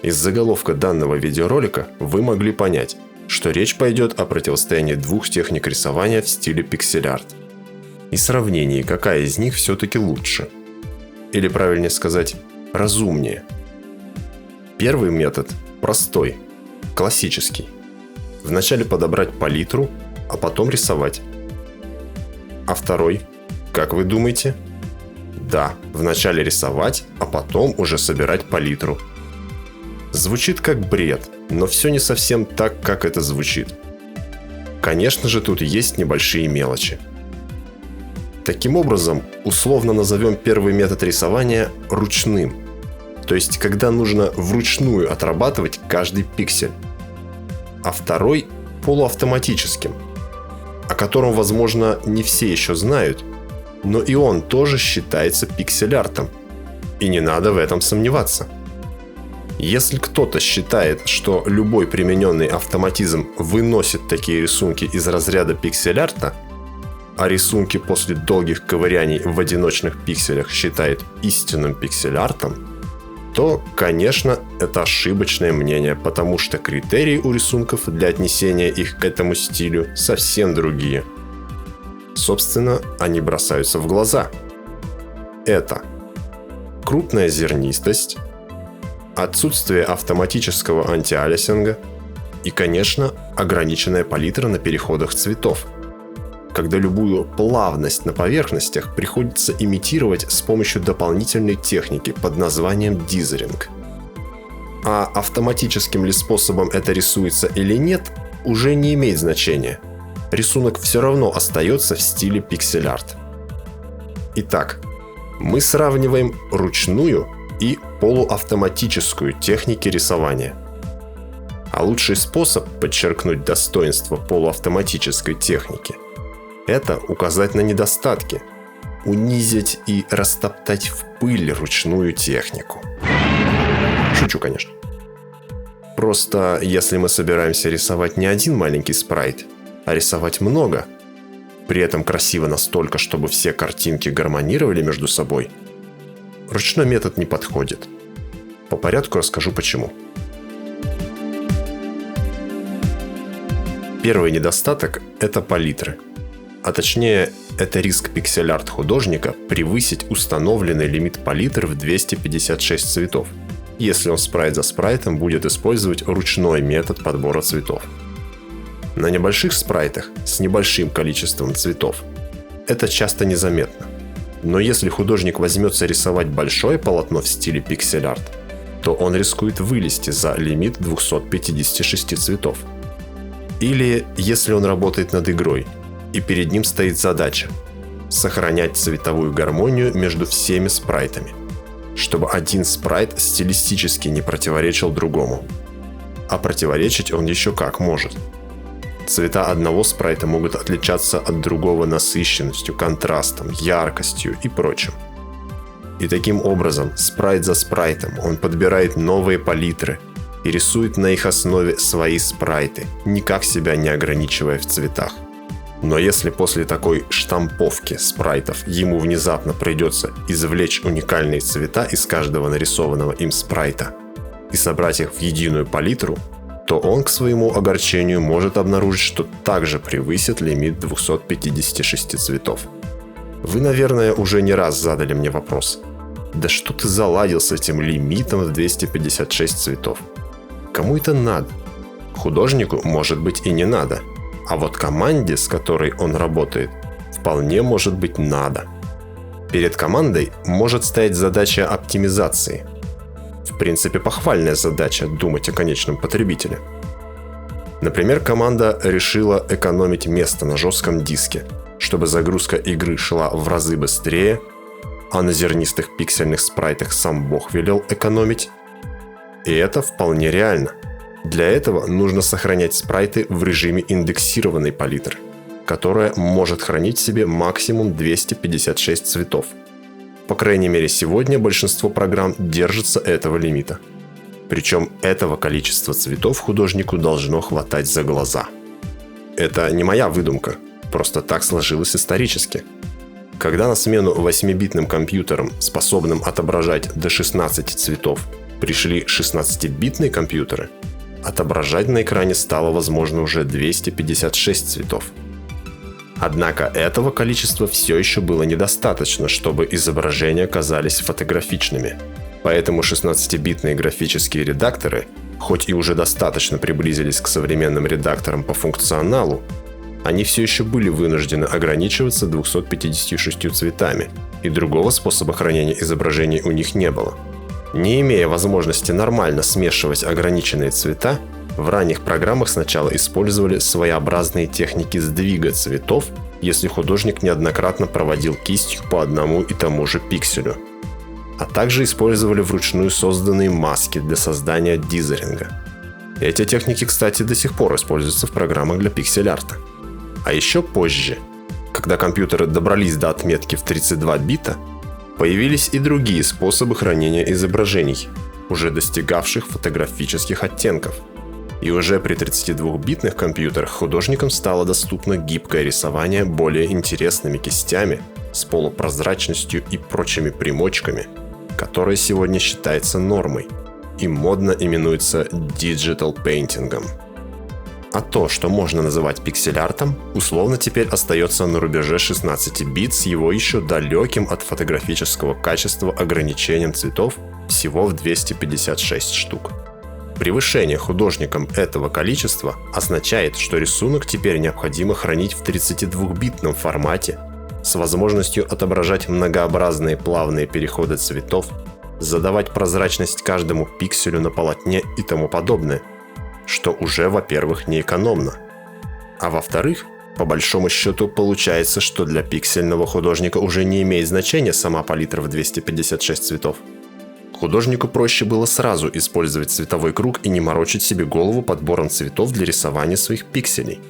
Из заголовка данного видеоролика вы могли понять, что речь пойдет о противостоянии двух техник рисования в стиле пиксель-арт и сравнении, какая из них все-таки лучше. Или правильнее сказать, разумнее. Первый метод простой, классический. Вначале подобрать палитру, а потом рисовать. А второй, как вы думаете? Да, вначале рисовать, а потом уже собирать палитру. Звучит как бред, но все не совсем так, как это звучит. Конечно же, тут есть небольшие мелочи. Таким образом, условно назовем первый метод рисования ручным. То есть, когда нужно вручную отрабатывать каждый пиксель. А второй полуавтоматическим, о котором, возможно, не все еще знают, но и он тоже считается пиксель-артом. И не надо в этом сомневаться. Если кто-то считает, что любой примененный автоматизм выносит такие рисунки из разряда пиксель-арта, а рисунки после долгих ковыряний в одиночных пикселях считает истинным пиксель-артом, то, конечно, это ошибочное мнение, потому что критерии у рисунков для отнесения их к этому стилю совсем другие. Собственно, они бросаются в глаза. Это крупная зернистость, отсутствие автоматического антиалиасинга и, конечно, ограниченная палитра на переходах цветов, когда любую плавность на поверхностях приходится имитировать с помощью дополнительной техники под названием дизеринг. А автоматическим ли способом это рисуется или нет, уже не имеет значения. Рисунок все равно остается в стиле пиксель-арт. Итак, мы сравниваем ручную и полуавтоматическую техники рисования. А лучший способ подчеркнуть достоинство полуавтоматической техники – это указать на недостатки, унизить и растоптать в пыль ручную технику. Шучу, конечно. Просто если мы собираемся рисовать не один маленький спрайт, а рисовать много, при этом красиво настолько, чтобы все картинки гармонировали между собой, ручной метод не подходит. По порядку расскажу почему. Первый недостаток – это палитры. А точнее, это риск пиксель-арт художника превысить установленный лимит палитр в 256 цветов, если он спрайт за спрайтом будет использовать ручной метод подбора цветов. На небольших спрайтах с небольшим количеством цветов это часто незаметно. Но если художник возьмется рисовать большое полотно в стиле пиксель-арт, то он рискует вылезти за лимит 256 цветов. Или если он работает над игрой, и перед ним стоит задача сохранять цветовую гармонию между всеми спрайтами, чтобы один спрайт стилистически не противоречил другому. А противоречить он еще как может. Цвета одного спрайта могут отличаться от другого насыщенностью, контрастом, яркостью и прочим. И таким образом, спрайт за спрайтом, он подбирает новые палитры и рисует на их основе свои спрайты, никак себя не ограничивая в цветах. Но если после такой штамповки спрайтов ему внезапно придется извлечь уникальные цвета из каждого нарисованного им спрайта и собрать их в единую палитру, то он к своему огорчению может обнаружить, что также превысит лимит 256 цветов. Вы, наверное, уже не раз задали мне вопрос: да что ты заладил с этим лимитом в 256 цветов? Кому это надо? Художнику, может быть, и не надо. А вот команде, с которой он работает, вполне может быть надо. Перед командой может стоять задача оптимизации. В принципе, похвальная задача думать о конечном потребителе. Например, команда решила экономить место на жестком диске, чтобы загрузка игры шла в разы быстрее, а на зернистых пиксельных спрайтах сам Бог велел экономить. И это вполне реально. Для этого нужно сохранять спрайты в режиме индексированной палитры, которая может хранить в себе максимум 256 цветов. По крайней мере, сегодня большинство программ держится этого лимита. Причем этого количества цветов художнику должно хватать за глаза. Это не моя выдумка, просто так сложилось исторически. Когда на смену 8-битным компьютерам, способным отображать до 16 цветов, пришли 16-битные компьютеры, отображать на экране стало возможно уже 256 цветов. Однако этого количества все еще было недостаточно, чтобы изображения казались фотографичными. Поэтому 16-битные графические редакторы, хоть и уже достаточно приблизились к современным редакторам по функционалу, они все еще были вынуждены ограничиваться 256 цветами, и другого способа хранения изображений у них не было. Не имея возможности нормально смешивать ограниченные цвета, в ранних программах сначала использовали своеобразные техники сдвига цветов, если художник неоднократно проводил кистью по одному и тому же пикселю. А также использовали вручную созданные маски для создания дизеринга. Эти техники, кстати, до сих пор используются в программах для пиксель-арта. А еще позже, когда компьютеры добрались до отметки в 32 бита, появились и другие способы хранения изображений, уже достигавших фотографических оттенков. И уже при 32-битных компьютерах художникам стало доступно гибкое рисование более интересными кистями с полупрозрачностью и прочими примочками, которое сегодня считается нормой и модно именуется digital painting. А то, что можно называть пиксель-артом, условно теперь остается на рубеже 16 бит с его еще далеким от фотографического качества ограничением цветов всего в 256 штук. Превышение художником этого количества означает, что рисунок теперь необходимо хранить в 32-битном формате с возможностью отображать многообразные плавные переходы цветов, задавать прозрачность каждому пикселю на полотне и тому подобное, что уже, во-первых, неэкономно. А во-вторых, по большому счету получается, что для пиксельного художника уже не имеет значения сама палитра в 256 цветов. Художнику проще было сразу использовать цветовой круг и не морочить себе голову подбором цветов для рисования своих пикселей.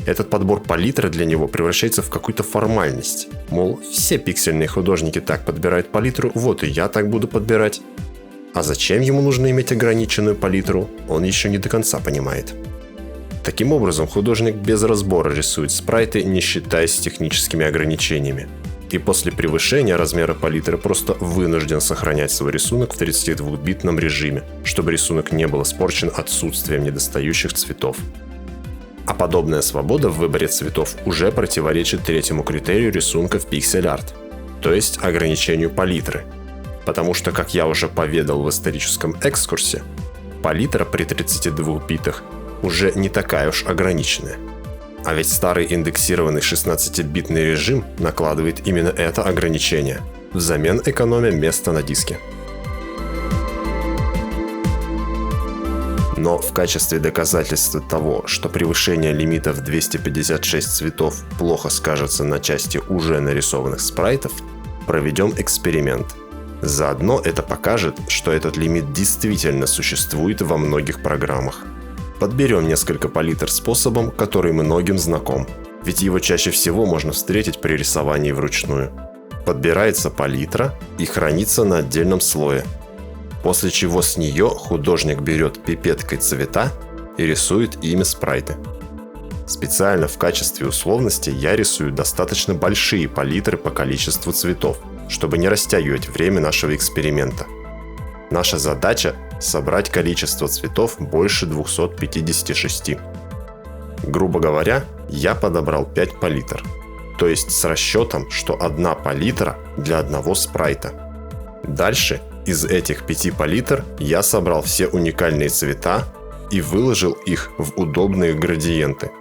Этот подбор палитры для него превращается в какую-то формальность. Мол, все пиксельные художники так подбирают палитру, вот и я так буду подбирать. А зачем ему нужно иметь ограниченную палитру, он еще не до конца понимает. Таким образом, художник без разбора рисует спрайты, не считаясь техническими ограничениями. И после превышения размера палитры просто вынужден сохранять свой рисунок в 32-битном режиме, чтобы рисунок не был испорчен отсутствием недостающих цветов. А подобная свобода в выборе цветов уже противоречит третьему критерию рисунка в пиксель-арт, то есть ограничению палитры. Потому что, как я уже поведал в историческом экскурсе, палитра при 32 битах уже не такая уж ограниченная. А ведь старый индексированный 16-битный режим накладывает именно это ограничение, взамен экономя место на диске. Но в качестве доказательства того, что превышение лимита в 256 цветов плохо скажется на части уже нарисованных спрайтов, проведем эксперимент. Заодно это покажет, что этот лимит действительно существует во многих программах. Подберем несколько палитр способом, который многим знаком, ведь его чаще всего можно встретить при рисовании вручную. Подбирается палитра и хранится на отдельном слое, после чего с нее художник берет пипеткой цвета и рисует ими спрайты. Специально в качестве условности я рисую достаточно большие палитры по количеству цветов, чтобы не растягивать время нашего эксперимента. Наша задача – собрать количество цветов больше 256. Грубо говоря, я подобрал 5 палитр, то есть с расчетом, что одна палитра для одного спрайта. Дальше из этих 5 палитр я собрал все уникальные цвета и выложил их в удобные градиенты.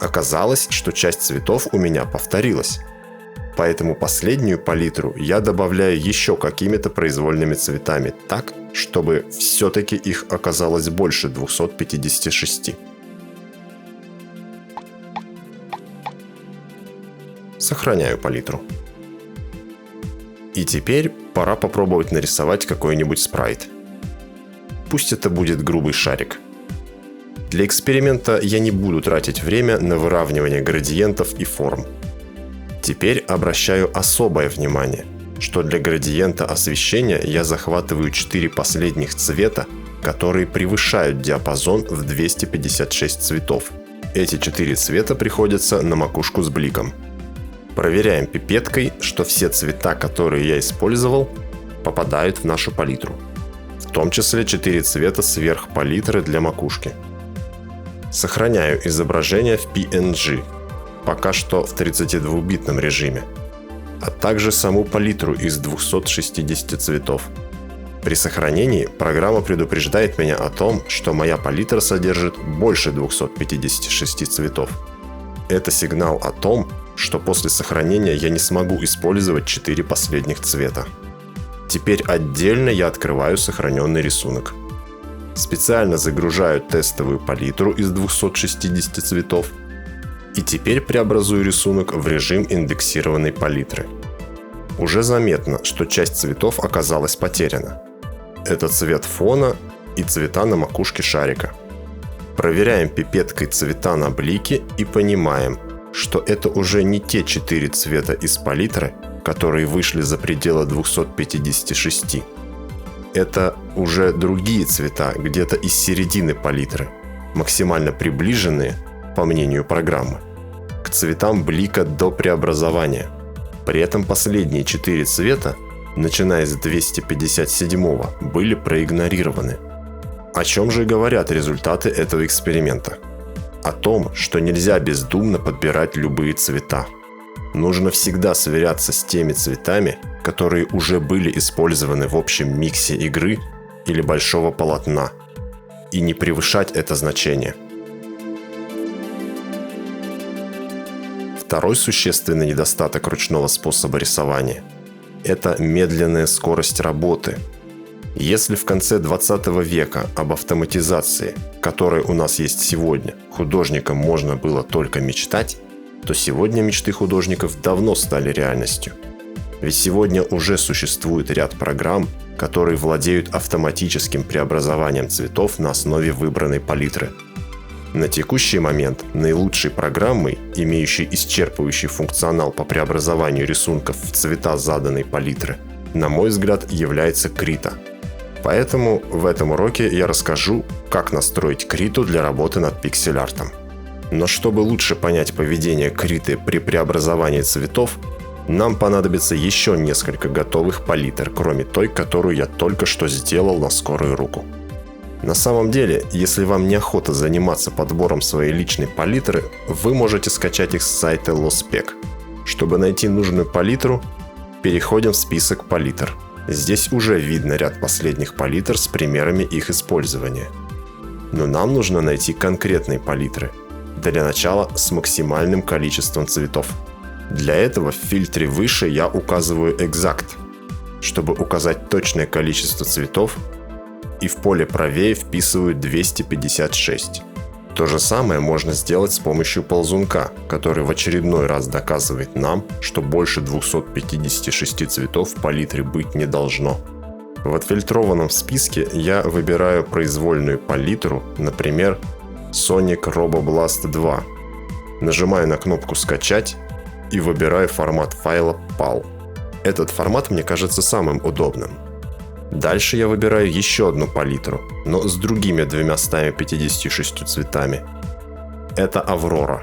Оказалось, что часть цветов у меня повторилась. Поэтому последнюю палитру я добавляю еще какими-то произвольными цветами так, чтобы все-таки их оказалось больше 256. Сохраняю палитру. И теперь пора попробовать нарисовать какой-нибудь спрайт. Пусть это будет грубый шарик. Для эксперимента я не буду тратить время на выравнивание градиентов и форм. Теперь обращаю особое внимание, что для градиента освещения я захватываю 4 последних цвета, которые превышают диапазон в 256 цветов. Эти 4 цвета приходятся на макушку с бликом. Проверяем пипеткой, что все цвета, которые я использовал, попадают в нашу палитру. в том числе 4 цвета сверх палитры для макушки. Сохраняю изображение в PNG, пока что в 32-битном режиме, а также саму палитру из 260 цветов. При сохранении программа предупреждает меня о том, что моя палитра содержит больше 256 цветов. Это сигнал о том, что после сохранения я не смогу использовать 4 последних цвета. Теперь отдельно я открываю сохраненный рисунок. Специально загружаю тестовую палитру из 260 цветов и теперь преобразую рисунок в режим индексированной палитры. Уже заметно, что часть цветов оказалась потеряна. Это цвет фона и цвета на макушке шарика. Проверяем пипеткой цвета на блике и понимаем, что это уже не те 4 цвета из палитры, которые вышли за пределы 256. Это уже другие цвета, где-то из середины палитры, максимально приближенные, по мнению программы, к цветам блика до преобразования. При этом последние 4 цвета, начиная с 257-го, были проигнорированы. О чем же говорят результаты этого эксперимента? О том, что нельзя бездумно подбирать любые цвета. Нужно всегда сверяться с теми цветами, которые уже были использованы в общем миксе игры или большого полотна, и не превышать это значение. Второй существенный недостаток ручного способа рисования – это медленная скорость работы. Если в конце 20 века об автоматизации, которая у нас есть сегодня, художникам можно было только мечтать, то сегодня мечты художников давно стали реальностью. Ведь сегодня уже существует ряд программ, которые владеют автоматическим преобразованием цветов на основе выбранной палитры. На текущий момент наилучшей программой, имеющей исчерпывающий функционал по преобразованию рисунков в цвета заданной палитры, на мой взгляд, является Krita. Поэтому в этом уроке я расскажу, как настроить Krita для работы над пиксель-артом. Но чтобы лучше понять поведение Krita при преобразовании цветов, нам понадобится еще несколько готовых палитр, кроме той, которую я только что сделал на скорую руку. На самом деле, если вам неохота заниматься подбором своей личной палитры, вы можете скачать их с сайта Lospec. Чтобы найти нужную палитру, переходим в список палитр. Здесь уже видно ряд последних палитр с примерами их использования. Но нам нужно найти конкретные палитры. Для начала с максимальным количеством цветов. Для этого в фильтре выше я указываю Exact, чтобы указать точное количество цветов, и в поле правее вписываю 256. То же самое можно сделать с помощью ползунка, который в очередной раз доказывает нам, что больше 256 цветов в палитре быть не должно. В отфильтрованном списке я выбираю произвольную палитру, например, Sonic Roboblast 2. Нажимаю на кнопку «Скачать» и выбираю формат файла PAL. Этот формат мне кажется самым удобным. Дальше я выбираю еще одну палитру, но с другими 256 цветами. Это Aurora.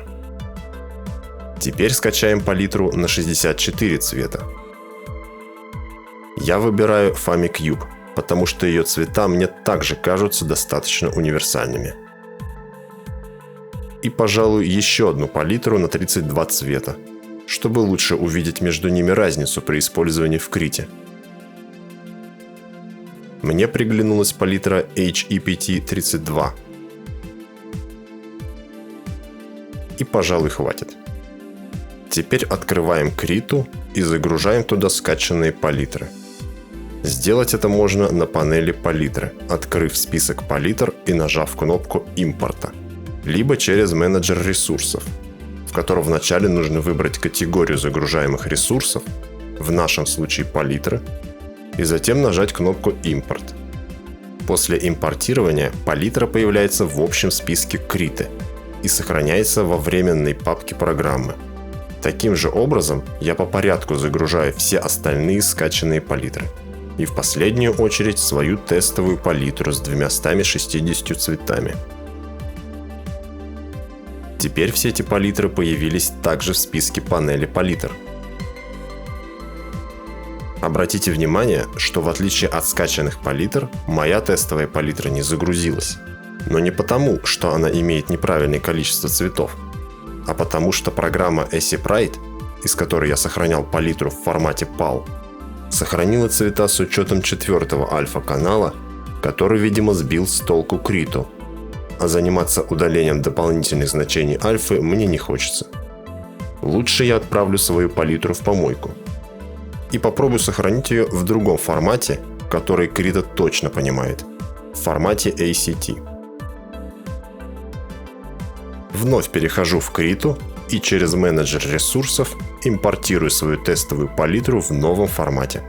Теперь скачаем палитру на 64 цвета. Я выбираю FamiCube, потому что ее цвета мне также кажутся достаточно универсальными. И, пожалуй, еще одну палитру на 32 цвета, чтобы лучше увидеть между ними разницу при использовании в Krita. Мне приглянулась палитра HEPT32. И, пожалуй, хватит. Теперь открываем Krita и загружаем туда скачанные палитры. Сделать это можно на панели палитры, открыв список палитр и нажав кнопку импорта, либо через менеджер ресурсов, в котором вначале нужно выбрать категорию загружаемых ресурсов, в нашем случае палитры, и затем нажать кнопку «Импорт». После импортирования палитра появляется в общем списке Krita и сохраняется во временной папке программы. Таким же образом я по порядку загружаю все остальные скачанные палитры. И в последнюю очередь свою тестовую палитру с 260 цветами. Теперь все эти палитры появились также в списке панели палитр. Обратите внимание, что в отличие от скачанных палитр, моя тестовая палитра не загрузилась. Но не потому, что она имеет неправильное количество цветов, а потому что программа ACPrite, из которой я сохранял палитру в формате PAL, сохранила цвета с учетом 4-го альфа-канала, который, видимо, сбил с толку Криту. А заниматься удалением дополнительных значений альфы мне не хочется. Лучше я отправлю свою палитру в помойку и попробую сохранить ее в другом формате, который Крита точно понимает, в формате ACT. Вновь перехожу в Криту и через менеджер ресурсов импортирую свою тестовую палитру в новом формате.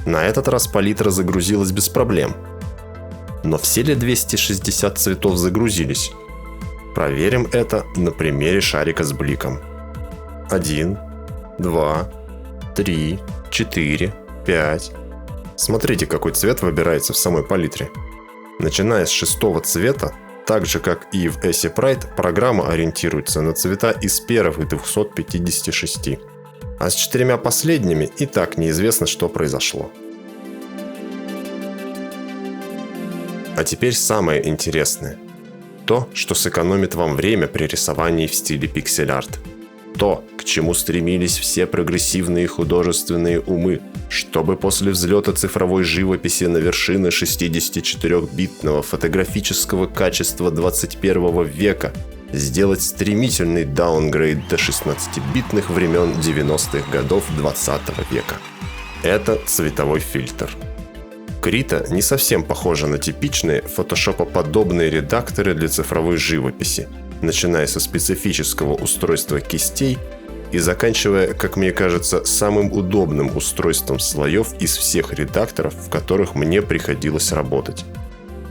На этот раз палитра загрузилась без проблем. Но все ли 260 цветов загрузились? Проверим это на примере шарика с бликом. 1, 2, 3, 4, 5. Смотрите, какой цвет выбирается в самой палитре. Начиная с 6-го цвета, так же как и в ACPrite, программа ориентируется на цвета из первых 256. А с 4 последними и так неизвестно, что произошло. А теперь самое интересное. То, что сэкономит вам время при рисовании в стиле пиксель-арт. То, к чему стремились все прогрессивные художественные умы, чтобы после взлета цифровой живописи на вершины 64-битного фотографического качества 21 века сделать стремительный даунгрейд до 16-битных времен 90-х годов 20 века. Это цветовой фильтр. Крита не совсем похожа на типичные фотошопоподобные редакторы для цифровой живописи, начиная со специфического устройства кистей и заканчивая, как мне кажется, самым удобным устройством слоев из всех редакторов, в которых мне приходилось работать.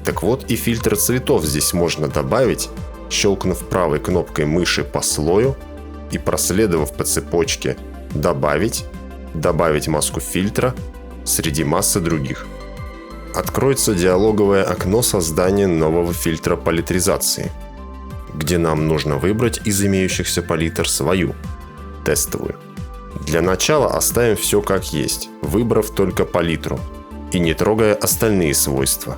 Так вот, и фильтр цветов здесь можно добавить, щелкнув правой кнопкой мыши по слою и проследовав по цепочке «Добавить», «Добавить маску фильтра» среди массы других. Откроется диалоговое окно создания нового фильтра палитризации, где нам нужно выбрать из имеющихся палитр свою, тестовую. Для начала оставим все как есть, выбрав только палитру и не трогая остальные свойства.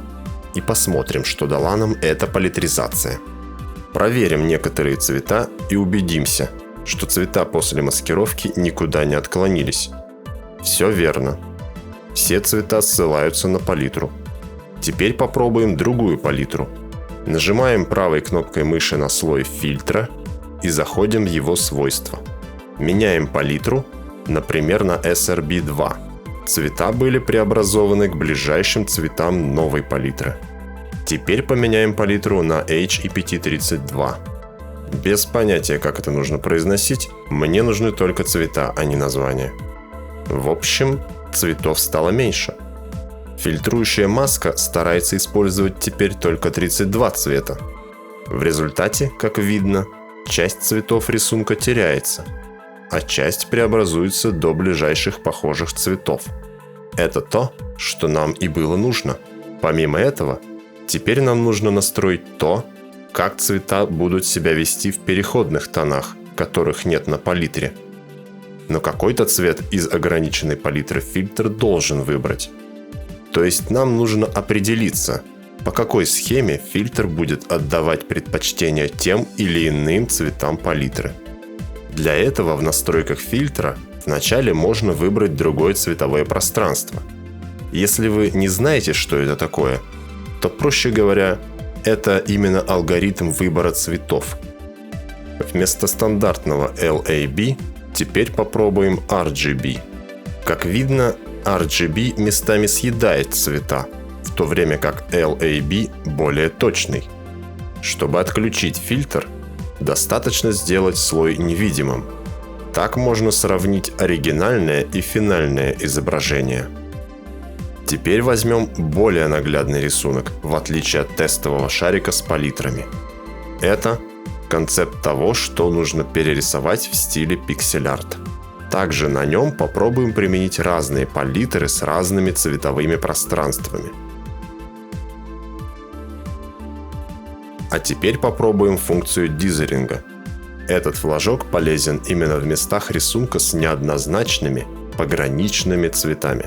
И посмотрим, что дала нам эта палитризация. Проверим некоторые цвета и убедимся, что цвета после маскировки никуда не отклонились. Все верно. Все цвета ссылаются на палитру. Теперь попробуем другую палитру. Нажимаем правой кнопкой мыши на слой фильтра и заходим в его свойства. Меняем палитру, например, на SRB2. Цвета были преобразованы к ближайшим цветам новой палитры. Теперь поменяем палитру на HEPT32. Без понятия, как это нужно произносить, мне нужны только цвета, а не названия. В общем, цветов стало меньше. Фильтрующая маска старается использовать теперь только 32 цвета. В результате, как видно, часть цветов рисунка теряется, а часть преобразуется до ближайших похожих цветов. Это то, что нам и было нужно. Помимо этого, теперь нам нужно настроить то, как цвета будут себя вести в переходных тонах, которых нет на палитре. Но какой-то цвет из ограниченной палитры фильтр должен выбрать. То есть нам нужно определиться, по какой схеме фильтр будет отдавать предпочтение тем или иным цветам палитры. Для этого в настройках фильтра вначале можно выбрать другое цветовое пространство. Если вы не знаете, что это такое, то, проще говоря, это именно алгоритм выбора цветов. Вместо стандартного LAB теперь попробуем RGB. Как видно, RGB местами съедает цвета, в то время как LAB более точный. Чтобы отключить фильтр, достаточно сделать слой невидимым. Так можно сравнить оригинальное и финальное изображение. Теперь возьмем более наглядный рисунок, в отличие от тестового шарика с палитрами. Это концепт того, что нужно перерисовать в стиле пиксель-арт. Также на нем попробуем применить разные палитры с разными цветовыми пространствами. А теперь попробуем функцию дизеринга. Этот флажок полезен именно в местах рисунка с неоднозначными пограничными цветами.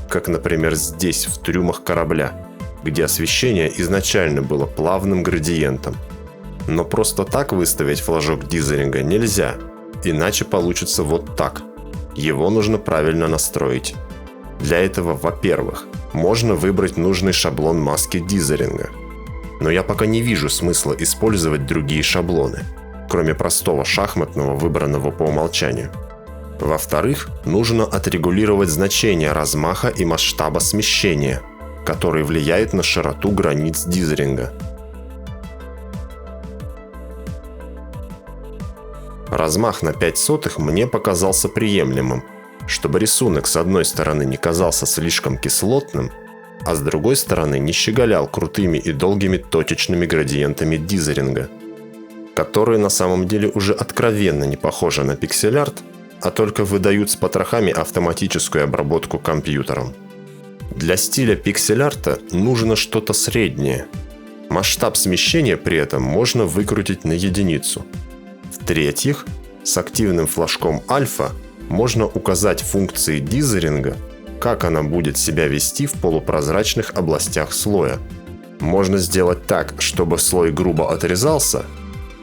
Как, например, здесь, в трюмах корабля, где освещение изначально было плавным градиентом. Но просто так выставить флажок дизелинга нельзя, иначе получится вот так. Его нужно правильно настроить. Для этого, во-первых, можно выбрать нужный шаблон маски дизелинга. Но я пока не вижу смысла использовать другие шаблоны, кроме простого шахматного, выбранного по умолчанию. Во-вторых, нужно отрегулировать значение размаха и масштаба смещения, который влияет на широту границ дизелинга. Размах на 0,05 мне показался приемлемым, чтобы рисунок с одной стороны не казался слишком кислотным, а с другой стороны не щеголял крутыми и долгими точечными градиентами дизелинга, которые на самом деле уже откровенно не похожи на пиксель-арт, а только выдают с потрохами автоматическую обработку компьютером. Для стиля пиксель-арта нужно что-то среднее. Масштаб смещения при этом можно выкрутить на единицу. В-третьих, с активным флажком альфа можно указать функции дизелинга, как она будет себя вести в полупрозрачных областях слоя. Можно сделать так, чтобы слой грубо отрезался,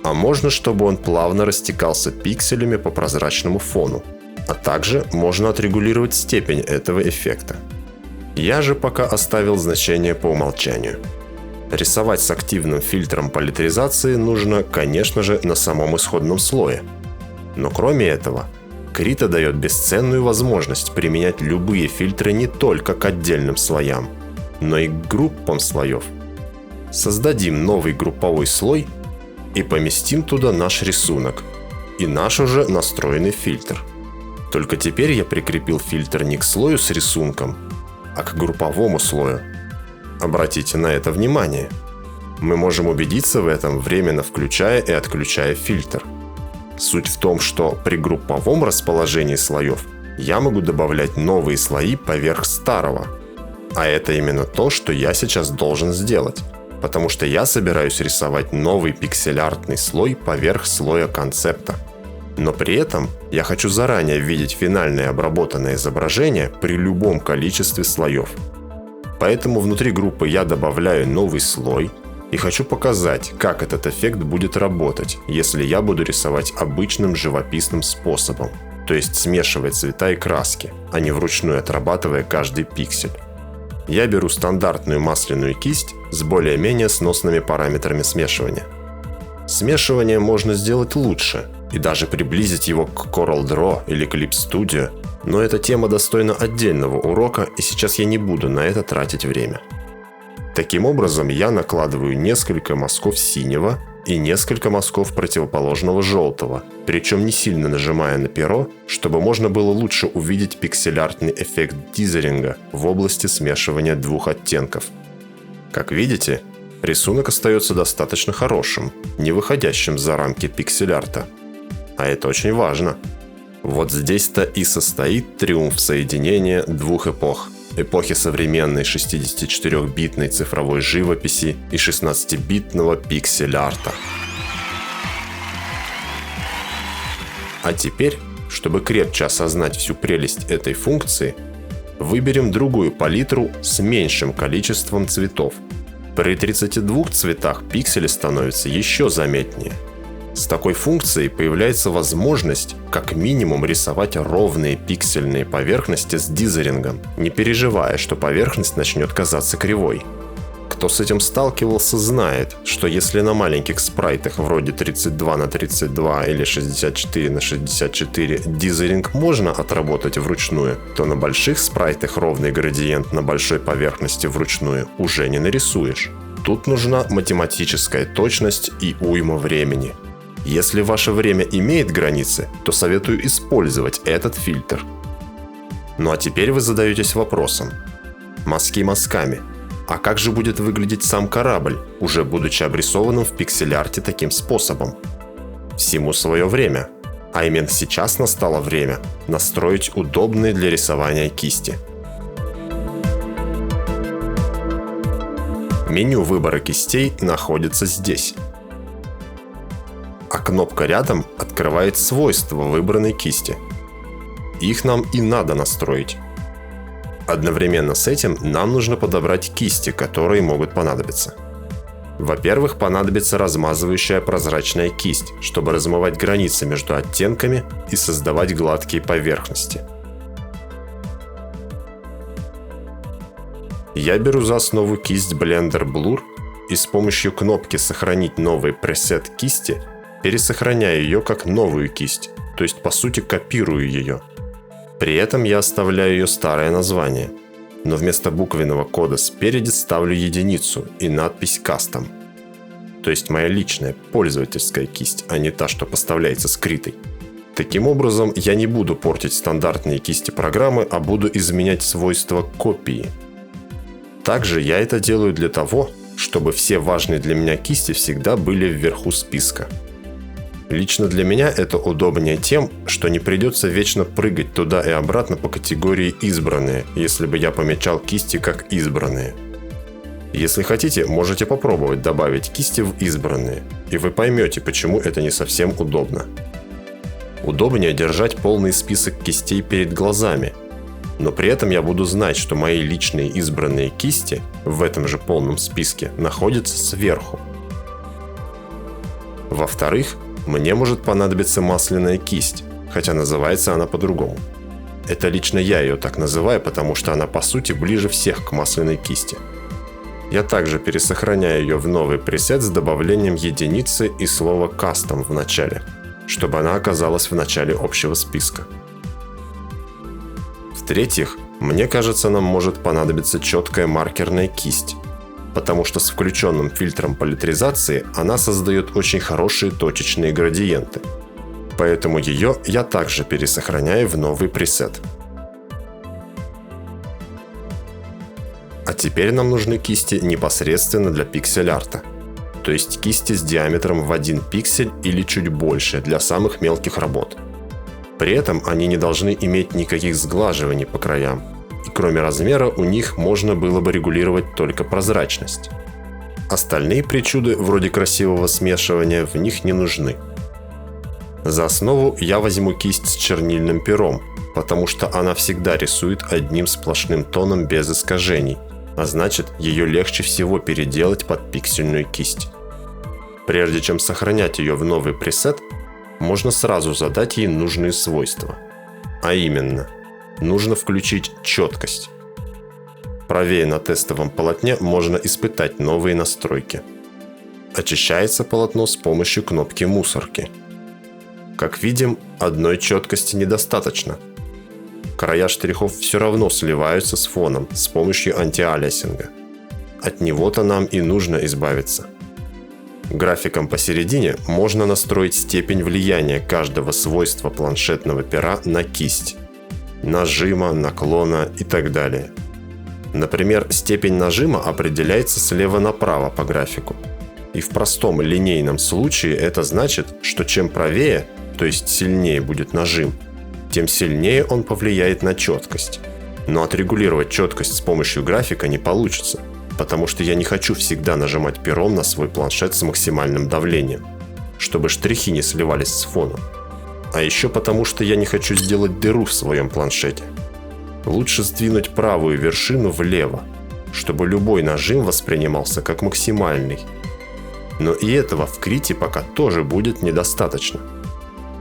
а можно, чтобы он плавно растекался пикселями по прозрачному фону. А также можно отрегулировать степень этого эффекта. Я же пока оставил значение по умолчанию. Рисовать с активным фильтром политризации нужно, конечно же, на самом исходном слое. Но кроме этого, Krita дает бесценную возможность применять любые фильтры не только к отдельным слоям, но и к группам слоев. Создадим новый групповой слой и поместим туда наш рисунок и наш уже настроенный фильтр. Только теперь я прикрепил фильтр не к слою с рисунком, а к групповому слою. Обратите на это внимание. Мы можем убедиться в этом, временно включая и отключая фильтр. Суть в том, что при групповом расположении слоев я могу добавлять новые слои поверх старого. А это именно то, что я сейчас должен сделать, потому что я собираюсь рисовать новый пиксель-артный слой поверх слоя концепта. Но при этом я хочу заранее видеть финальное обработанное изображение при любом количестве слоев. Поэтому внутри группы я добавляю новый слой и хочу показать, как этот эффект будет работать, если я буду рисовать обычным живописным способом, то есть смешивая цвета и краски, а не вручную отрабатывая каждый пиксель. Я беру стандартную масляную кисть с более-менее сносными параметрами смешивания. Смешивание можно сделать лучше и даже приблизить его к CorelDRAW или Clip Studio, но эта тема достойна отдельного урока, и сейчас я не буду на это тратить время. Таким образом, я накладываю несколько мазков синего и несколько мазков противоположного желтого, причем не сильно нажимая на перо, чтобы можно было лучше увидеть пиксель-артный эффект дизелинга в области смешивания двух оттенков. Как видите, рисунок остается достаточно хорошим, не выходящим за рамки пиксель-арта. А это очень важно. Вот здесь-то и состоит триумф соединения двух эпох. Эпохи современной 64-битной цифровой живописи и 16-битного пиксель-арта. А теперь, чтобы крепче осознать всю прелесть этой функции, выберем другую палитру с меньшим количеством цветов. При 32 цветах пиксели становятся еще заметнее. С такой функцией появляется возможность как минимум рисовать ровные пиксельные поверхности с дизелингом, не переживая, что поверхность начнет казаться кривой. Кто с этим сталкивался, знает, что если на маленьких спрайтах вроде 32 на 32 или 64 на 64 дизелинг можно отработать вручную, то на больших спрайтах ровный градиент на большой поверхности вручную уже не нарисуешь. Тут нужна математическая точность и уйма времени. Если ваше время имеет границы, то советую использовать этот фильтр. Ну а теперь вы задаетесь вопросом. Мазки мазками. А как же будет выглядеть сам корабль, уже будучи обрисованным в пиксель-арте таким способом? Всему свое время. А именно сейчас настало время настроить удобные для рисования кисти. Меню выбора кистей находится здесь. А кнопка рядом открывает свойства выбранной кисти. Их нам и надо настроить. Одновременно с этим нам нужно подобрать кисти, которые могут понадобиться. Во-первых, понадобится размазывающая прозрачная кисть, чтобы размывать границы между оттенками и создавать гладкие поверхности. Я беру за основу кисть Blender Blur и с помощью кнопки «Сохранить новый пресет кисти» пересохраняю ее как новую кисть, то есть по сути копирую ее. При этом я оставляю ее старое название, но вместо буквенного кода спереди ставлю единицу и надпись Custom. То есть моя личная пользовательская кисть, а не та, что поставляется скрытой. Таким образом, я не буду портить стандартные кисти программы, а буду изменять свойства копии. Также я это делаю для того, чтобы все важные для меня кисти всегда были вверху списка. Лично для меня это удобнее тем, что не придется вечно прыгать туда и обратно по категории «Избранные», если бы я помечал кисти как «Избранные». Если хотите, можете попробовать добавить кисти в «Избранные», и вы поймете, почему это не совсем удобно. Удобнее держать полный список кистей перед глазами, но при этом я буду знать, что мои личные избранные кисти в этом же полном списке находятся сверху. Во-вторых, мне может понадобиться масляная кисть, хотя называется она по-другому. Это лично я ее так называю, потому что она по сути ближе всех к масляной кисти. Я также пересохраняю ее в новый пресет с добавлением единицы и слова Custom в начале, чтобы она оказалась в начале общего списка. В-третьих, мне кажется, нам может понадобиться четкая маркерная кисть, потому что с включенным фильтром политризации она создает очень хорошие точечные градиенты. Поэтому ее я также пересохраняю в новый пресет. А теперь нам нужны кисти непосредственно для пиксель-арта, то есть кисти с диаметром в 1 пиксель или чуть больше для самых мелких работ. При этом они не должны иметь никаких сглаживаний по краям, и кроме размера у них можно было бы регулировать только прозрачность. Остальные причуды, вроде красивого смешивания, в них не нужны. За основу я возьму кисть с чернильным пером, потому что она всегда рисует одним сплошным тоном без искажений, а значит, ее легче всего переделать под пиксельную кисть. Прежде чем сохранять ее в новый пресет, можно сразу задать ей нужные свойства. А именно, нужно включить четкость. Правее на тестовом полотне можно испытать новые настройки. Очищается полотно с помощью кнопки мусорки. Как видим, одной четкости недостаточно. Края штрихов все равно сливаются с фоном с помощью антиалиасинга. От него-то нам и нужно избавиться. Графиком посередине можно настроить степень влияния каждого свойства планшетного пера на кисть, нажима, наклона и так далее. Например, степень нажима определяется слева направо по графику. И в простом линейном случае это значит, что чем правее, то есть сильнее будет нажим, тем сильнее он повлияет на четкость. Но отрегулировать четкость с помощью графика не получится, потому что я не хочу всегда нажимать пером на свой планшет с максимальным давлением, чтобы штрихи не сливались с фоном. А еще потому, что я не хочу сделать дыру в своем планшете. Лучше сдвинуть правую вершину влево, чтобы любой нажим воспринимался как максимальный. Но и этого в Крите пока тоже будет недостаточно.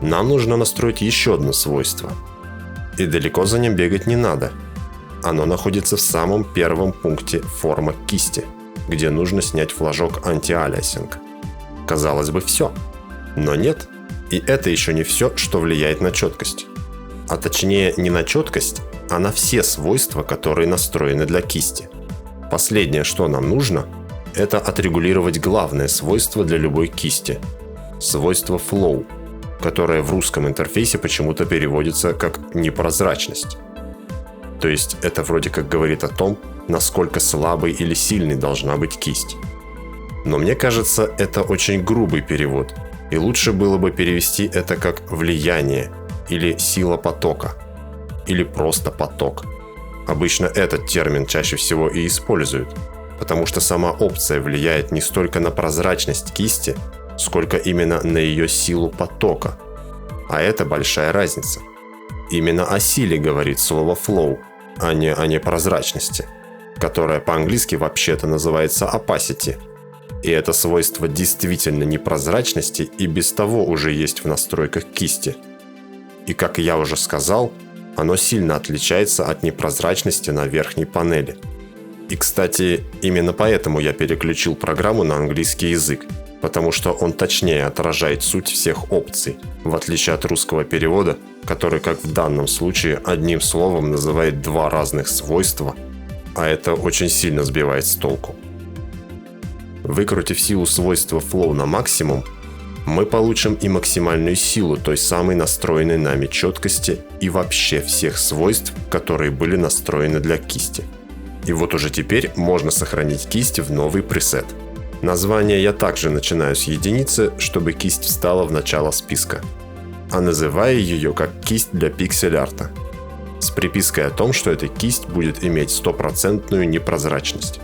Нам нужно настроить еще одно свойство. И далеко за ним бегать не надо. Оно находится в самом первом пункте форма кисти, где нужно снять флажок антиалиасинг. Казалось бы, все. Но нет. И это еще не все, что влияет на четкость. А точнее, не на четкость, а на все свойства, которые настроены для кисти. Последнее, что нам нужно, это отрегулировать главное свойство для любой кисти – свойство Flow, которое в русском интерфейсе почему-то переводится как непрозрачность. То есть это вроде как говорит о том, насколько слабой или сильной должна быть кисть. Но мне кажется, это очень грубый перевод, и лучше было бы перевести это как «влияние» или «сила потока», или просто «поток». Обычно этот термин чаще всего и используют, потому что сама опция влияет не столько на прозрачность кисти, сколько именно на ее силу потока. А это большая разница. Именно о силе говорит слово flow, а не о непрозрачности, которая по-английски вообще-то называется opacity. И это свойство действительно непрозрачности и без того уже есть в настройках кисти. И как я уже сказал, оно сильно отличается от непрозрачности на верхней панели. И, кстати, именно поэтому я переключил программу на английский язык, потому что он точнее отражает суть всех опций, в отличие от русского перевода, который, как в данном случае, одним словом называет два разных свойства, а это очень сильно сбивает с толку. Выкрутив силу свойства flow на максимум, мы получим и максимальную силу той самой настроенной нами четкости и вообще всех свойств, которые были настроены для кисти. И вот уже теперь можно сохранить кисть в новый пресет. Название я также начинаю с единицы, чтобы кисть встала в начало списка, а называю ее как кисть для пиксель-арта, с припиской о том, что эта кисть будет иметь 100% непрозрачность.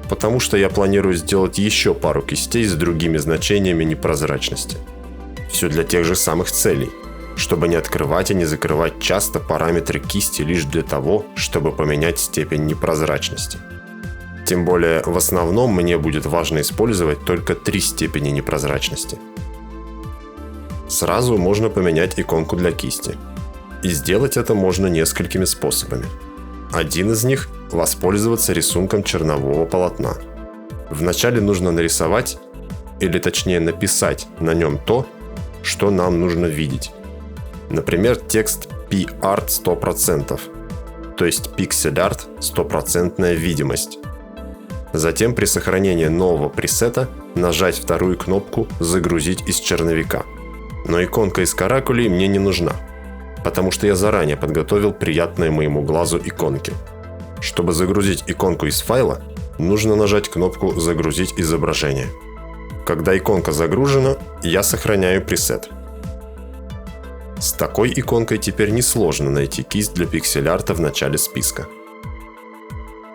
Потому что я планирую сделать еще пару кистей с другими значениями непрозрачности. Все для тех же самых целей, чтобы не открывать и не закрывать часто параметры кисти лишь для того, чтобы поменять степень непрозрачности. Тем более, в основном мне будет важно использовать только 3 степени непрозрачности. Сразу можно поменять иконку для кисти. И сделать это можно несколькими способами. Один из них – воспользоваться рисунком чернового полотна. Вначале нужно нарисовать, или точнее написать на нем то, что нам нужно видеть. Например, текст P-Art 100%, то есть Pixel Art 100% видимость. Затем при сохранении нового пресета нажать вторую кнопку «Загрузить из черновика». Но иконка из каракулей мне не нужна, потому что я заранее подготовил приятные моему глазу иконки. Чтобы загрузить иконку из файла, нужно нажать кнопку «Загрузить изображение». Когда иконка загружена, я сохраняю пресет. С такой иконкой теперь несложно найти кисть для пиксель-арта в начале списка.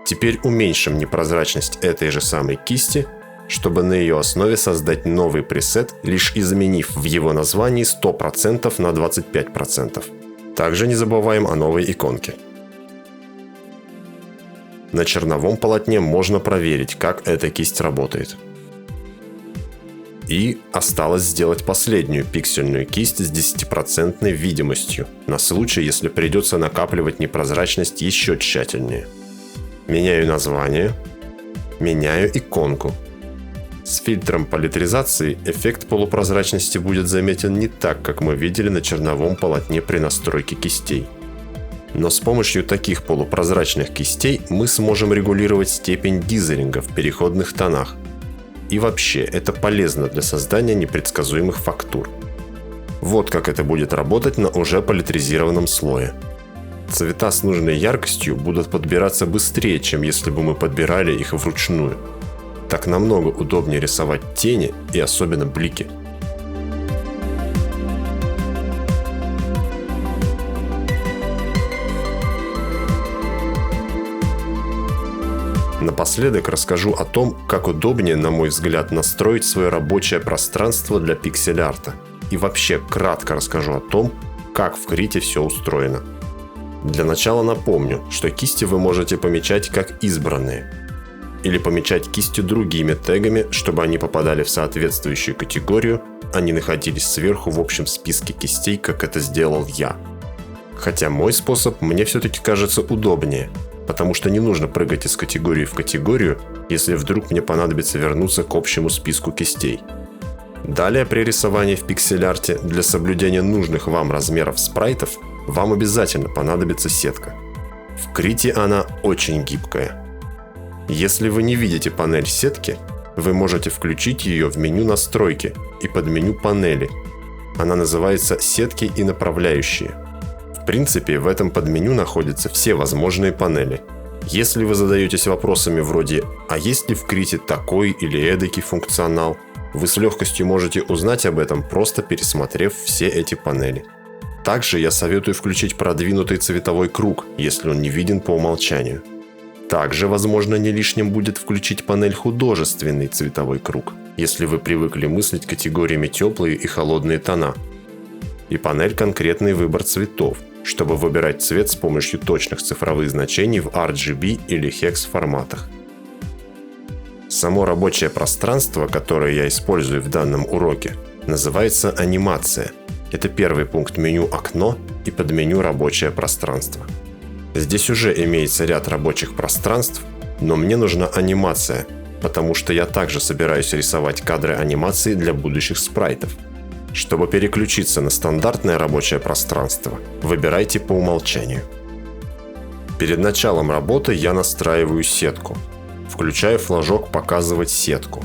Теперь уменьшим непрозрачность этой же самой кисти, чтобы на ее основе создать новый пресет, лишь изменив в его названии 100% на 25%. Также не забываем о новой иконке. На черновом полотне можно проверить, как эта кисть работает. И осталось сделать последнюю пиксельную кисть с 10% видимостью, на случай, если придется накапливать непрозрачность еще тщательнее. Меняю название, меняю иконку. С фильтром политризации эффект полупрозрачности будет заметен не так, как мы видели на черновом полотне при настройке кистей. Но с помощью таких полупрозрачных кистей мы сможем регулировать степень дизелинга в переходных тонах. И вообще, это полезно для создания непредсказуемых фактур. Вот как это будет работать на уже политризированном слое. Цвета с нужной яркостью будут подбираться быстрее, чем если бы мы подбирали их вручную. Так намного удобнее рисовать тени и особенно блики. Напоследок расскажу о том, как удобнее, на мой взгляд, настроить свое рабочее пространство для пиксель-арта. И вообще кратко расскажу о том, как в Krita все устроено. Для начала напомню, что кисти вы можете помечать как избранные. Или помечать кистью другими тегами, чтобы они попадали в соответствующую категорию, а не находились сверху в общем списке кистей, как это сделал я. Хотя мой способ мне все-таки кажется удобнее, потому что не нужно прыгать из категории в категорию, если вдруг мне понадобится вернуться к общему списку кистей. Далее при рисовании в пиксель-арте для соблюдения нужных вам размеров спрайтов вам обязательно понадобится сетка. В Krita она очень гибкая. Если вы не видите панель сетки, вы можете включить ее в меню «Настройки» и под меню «Панели». Она называется «Сетки и направляющие». В принципе, в этом подменю находятся все возможные панели. Если вы задаетесь вопросами вроде «А есть ли в Krita такой или эдакий функционал?», вы с легкостью можете узнать об этом, просто пересмотрев все эти панели. Также я советую включить продвинутый цветовой круг, если он не виден по умолчанию. Также, возможно, не лишним будет включить панель «Художественный цветовой круг», если вы привыкли мыслить категориями теплые и холодные тона. И панель «Конкретный выбор цветов», чтобы выбирать цвет с помощью точных цифровых значений в RGB или HEX форматах. Само рабочее пространство, которое я использую в данном уроке, называется анимация. Это первый пункт меню «Окно» и подменю «Рабочее пространство». Здесь уже имеется ряд рабочих пространств, но мне нужна анимация, потому что я также собираюсь рисовать кадры анимации для будущих спрайтов. Чтобы переключиться на стандартное рабочее пространство, выбирайте по умолчанию. Перед началом работы я настраиваю сетку. Включаю флажок «Показывать сетку».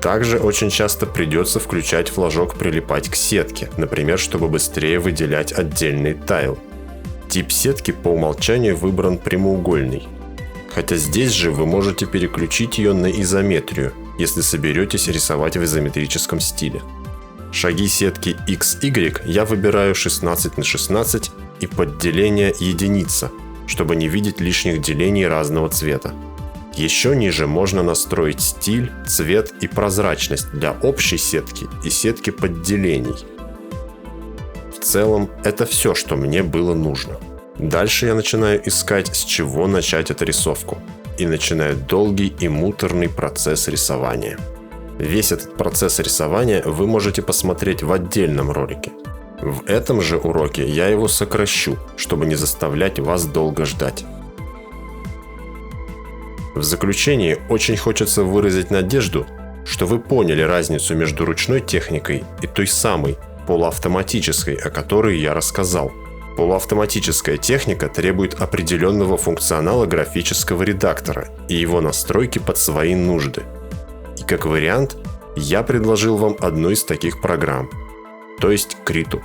Также очень часто придется включать флажок «Прилипать к сетке», например, чтобы быстрее выделять отдельный тайл. Тип сетки по умолчанию выбран прямоугольный. Хотя здесь же вы можете переключить ее на изометрию, если соберетесь рисовать в изометрическом стиле. Шаги сетки XY я выбираю 16 на 16 и подделение единица, чтобы не видеть лишних делений разного цвета. Еще ниже можно настроить стиль, цвет и прозрачность для общей сетки и сетки подделений. В целом, это все, что мне было нужно. Дальше я начинаю искать, с чего начать отрисовку, и начинаю долгий и муторный процесс рисования. Весь этот процесс рисования вы можете посмотреть в отдельном ролике. В этом же уроке я его сокращу, чтобы не заставлять вас долго ждать. В заключение очень хочется выразить надежду, что вы поняли разницу между ручной техникой и той самой полуавтоматической, о которой я рассказал. Полуавтоматическая техника требует определенного функционала графического редактора и его настройки под свои нужды. И как вариант, я предложил вам одну из таких программ, то есть Krita.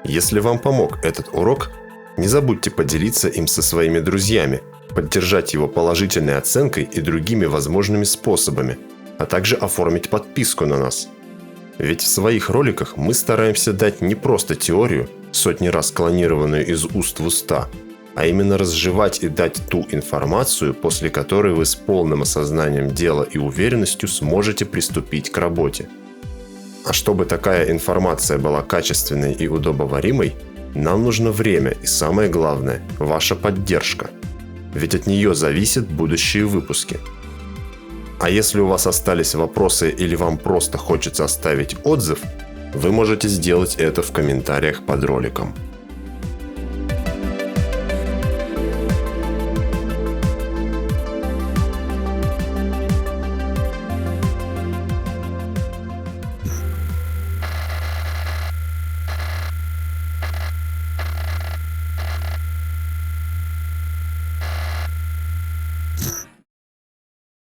Если вам помог этот урок, не забудьте поделиться им со своими друзьями, поддержать его положительной оценкой и другими возможными способами, а также оформить подписку на нас. Ведь в своих роликах мы стараемся дать не просто теорию, сотни раз клонированную из уст в уста, а именно разжевать и дать ту информацию, после которой вы с полным осознанием дела и уверенностью сможете приступить к работе. А чтобы такая информация была качественной и удобоваримой, нам нужно время и, самое главное, ваша поддержка. Ведь от нее зависят будущие выпуски. А если у вас остались вопросы или вам просто хочется оставить отзыв, вы можете сделать это в комментариях под роликом.